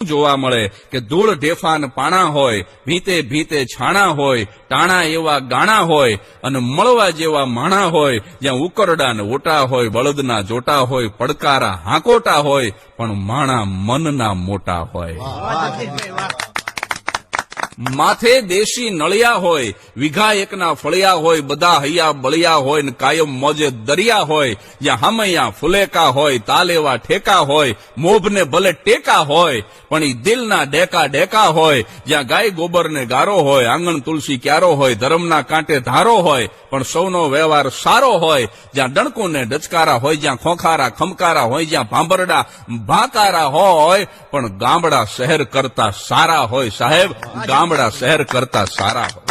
જોવા મળે કે ધૂળ ઢેફાન પાણા હોય, ભીતે ભીતે છાણા હોય, ટાણા એવા ગાણા હોય અને મળવા જેવા માણા હોય, જ્યાં ઉકરડા ને ઓટા હોય, બળદના જોટા હોય, પડકારા હાંકોટા હોય, પણ માણા મનના મોટા હોય. માથે દેશી નળિયા હોય, વીઘા એકના ફળિયા હોય, બધા હૈયા બળિયા હોય ને કાયમ મોજે દરિયા હોય, જ્યાં હામૈયા ફુલેકા હોય, તાલેવા ઠેકા હોય, મોભને ભલે ટેકા હોય, પણ ઈ દિલના ડેકા ડેકા હોય, જ્યાં ગાય ગોબરને ગારો હોય, આંગણ તુલસી ક્યારો હોય, ધર્મના કાંટે ધારો હોય, પણ સૌનો વ્યવહાર સારો હોય, જ્યાં ડણકુને ડચકારા હોય, જ્યાં ખોખારા ખમકારા હોય, જ્યાં ભાંભરડા ભાકારા હોય, પણ ગામડા શહેર કરતા સારા હોય. સાહેબ, ગામડા શહેર કરતા સારા હોય.